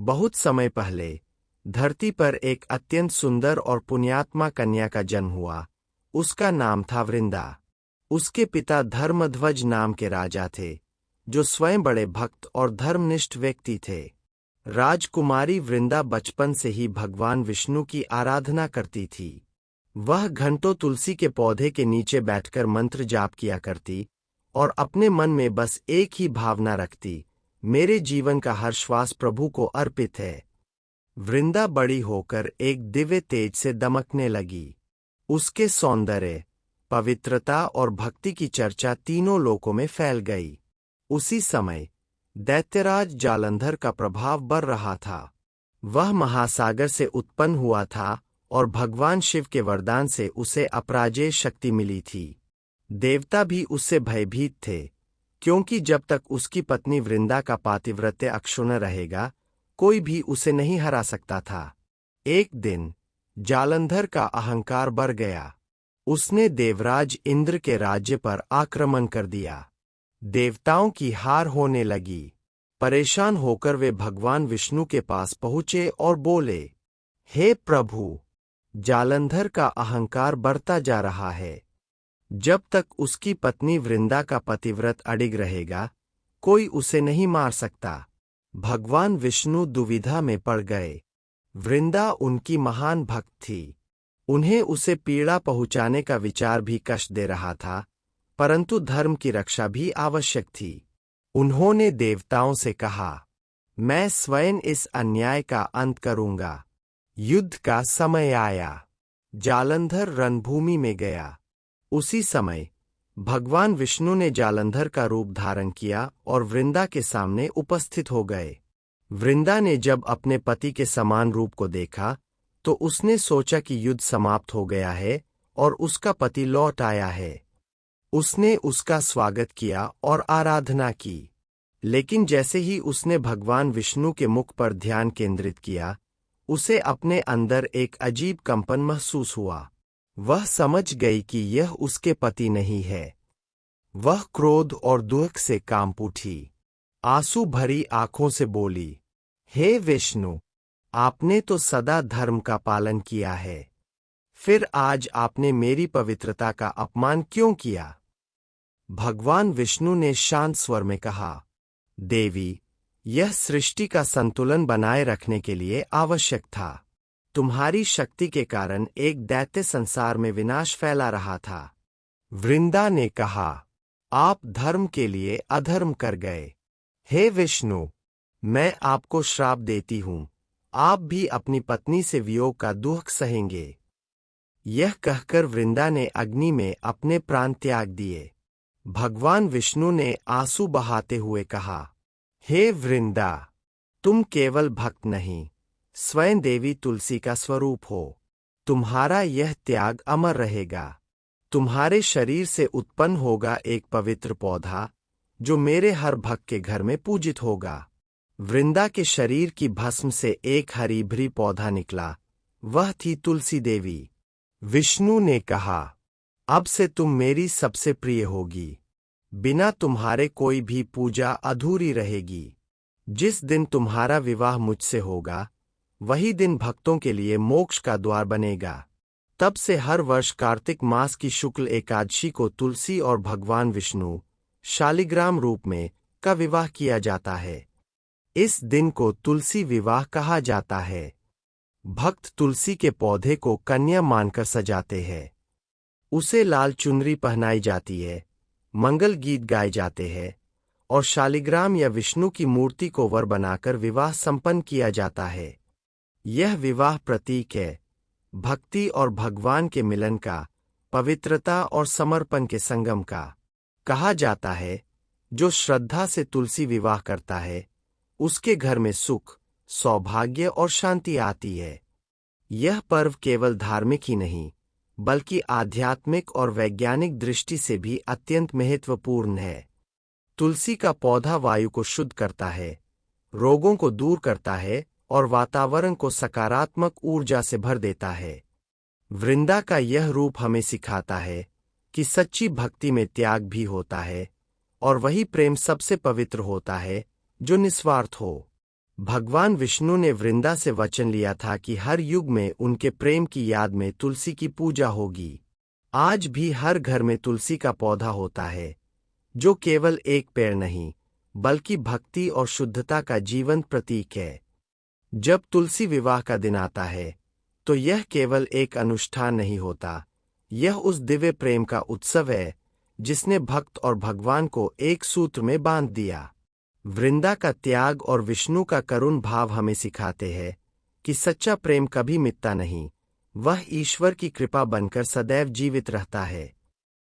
बहुत समय पहले धरती पर एक अत्यंत सुंदर और पुण्यात्मा कन्या का जन्म हुआ। उसका नाम था वृंदा। उसके पिता धर्मध्वज नाम के राजा थे, जो स्वयं बड़े भक्त और धर्मनिष्ठ व्यक्ति थे। राजकुमारी वृंदा बचपन से ही भगवान विष्णु की आराधना करती थी। वह घंटों तुलसी के पौधे के नीचे बैठकर मंत्र जाप किया करती और अपने मन में बस एक ही भावना रखती, मेरे जीवन का हर श्वास प्रभु को अर्पित है। वृंदा बड़ी होकर एक दिव्य तेज से दमकने लगी। उसके सौंदर्य, पवित्रता और भक्ति की चर्चा तीनों लोकों में फैल गई। उसी समय दैत्यराज जालंधर का प्रभाव बढ़ रहा था। वह महासागर से उत्पन्न हुआ था और भगवान शिव के वरदान से उसे अपराजेय शक्ति मिली थी। देवता भी उससे भयभीत थे, क्योंकि जब तक उसकी पत्नी वृंदा का पातिव्रत्य अक्षुण्ण रहेगा, कोई भी उसे नहीं हरा सकता था। एक दिन जालंधर का अहंकार बढ़ गया। उसने देवराज इंद्र के राज्य पर आक्रमण कर दिया। देवताओं की हार होने लगी। परेशान होकर वे भगवान विष्णु के पास पहुंचे और बोले, हे प्रभु, जालंधर का अहंकार बढ़ता जा रहा है। जब तक उसकी पत्नी वृंदा का पतिव्रत अडिग रहेगा, कोई उसे नहीं मार सकता। भगवान विष्णु दुविधा में पड़ गए। वृंदा उनकी महान भक्त थी। उन्हें उसे पीड़ा पहुंचाने का विचार भी कष्ट दे रहा था, परंतु धर्म की रक्षा भी आवश्यक थी। उन्होंने देवताओं से कहा, मैं स्वयं इस अन्याय का अंत करूंगा। युद्ध का समय आया। जालंधर रणभूमि में गया। उसी समय भगवान विष्णु ने जालंधर का रूप धारण किया और वृंदा के सामने उपस्थित हो गए। वृंदा ने जब अपने पति के समान रूप को देखा, तो उसने सोचा कि युद्ध समाप्त हो गया है और उसका पति लौट आया है। उसने उसका स्वागत किया और आराधना की। लेकिन जैसे ही उसने भगवान विष्णु के मुख पर ध्यान केंद्रित किया, उसे अपने अंदर एक अजीब कंपन महसूस हुआ। वह समझ गई कि यह उसके पति नहीं है। वह क्रोध और दुख से कांप उठी। आंसू भरी आंखों से बोली, हे विष्णु, आपने तो सदा धर्म का पालन किया है, फिर आज आपने मेरी पवित्रता का अपमान क्यों किया? भगवान विष्णु ने शांत स्वर में कहा, देवी, यह सृष्टि का संतुलन बनाए रखने के लिए आवश्यक था। तुम्हारी शक्ति के कारण एक दैत्य संसार में विनाश फैला रहा था। वृंदा ने कहा, आप धर्म के लिए अधर्म कर गए। हे विष्णु, मैं आपको श्राप देती हूं, आप भी अपनी पत्नी से वियोग का दुख सहेंगे। यह कहकर वृंदा ने अग्नि में अपने प्राण त्याग दिए। भगवान विष्णु ने आंसू बहाते हुए कहा, हे वृंदा, तुम केवल भक्त नहीं, स्वयं देवी तुलसी का स्वरूप हो। तुम्हारा यह त्याग अमर रहेगा। तुम्हारे शरीर से उत्पन्न होगा एक पवित्र पौधा, जो मेरे हर भक्त के घर में पूजित होगा। वृंदा के शरीर की भस्म से एक हरी भरी पौधा निकला। वह थी तुलसी देवी। विष्णु ने कहा, अब से तुम मेरी सबसे प्रिय होगी। बिना तुम्हारे कोई भी पूजा अधूरी रहेगी। जिस दिन तुम्हारा विवाह मुझसे होगा, वही दिन भक्तों के लिए मोक्ष का द्वार बनेगा। तब से हर वर्ष कार्तिक मास की शुक्ल एकादशी को तुलसी और भगवान विष्णु शालिग्राम रूप में का विवाह किया जाता है। इस दिन को तुलसी विवाह कहा जाता है। भक्त तुलसी के पौधे को कन्या मानकर सजाते हैं। उसे लाल चुनरी पहनाई जाती है, मंगल गीत गाए जाते हैं और शालिग्राम या विष्णु की मूर्ति को वर बनाकर विवाह संपन्न किया जाता है। यह विवाह प्रतीक है भक्ति और भगवान के मिलन का, पवित्रता और समर्पण के संगम का। कहा जाता है, जो श्रद्धा से तुलसी विवाह करता है, उसके घर में सुख, सौभाग्य और शांति आती है। यह पर्व केवल धार्मिक ही नहीं, बल्कि आध्यात्मिक और वैज्ञानिक दृष्टि से भी अत्यंत महत्वपूर्ण है। तुलसी का पौधा वायु को शुद्ध करता है, रोगों को दूर करता है और वातावरण को सकारात्मक ऊर्जा से भर देता है। वृंदा का यह रूप हमें सिखाता है कि सच्ची भक्ति में त्याग भी होता है और वही प्रेम सबसे पवित्र होता है जो निस्वार्थ हो। भगवान विष्णु ने वृंदा से वचन लिया था कि हर युग में उनके प्रेम की याद में तुलसी की पूजा होगी। आज भी हर घर में तुलसी का पौधा होता है, जो केवल एक पेड़ नहीं बल्कि भक्ति और शुद्धता का जीवंत प्रतीक है। जब तुलसी विवाह का दिन आता है तो यह केवल एक अनुष्ठान नहीं होता, यह उस दिव्य प्रेम का उत्सव है जिसने भक्त और भगवान को एक सूत्र में बांध दिया। वृंदा का त्याग और विष्णु का करुण भाव हमें सिखाते हैं कि सच्चा प्रेम कभी मिटता नहीं, वह ईश्वर की कृपा बनकर सदैव जीवित रहता है।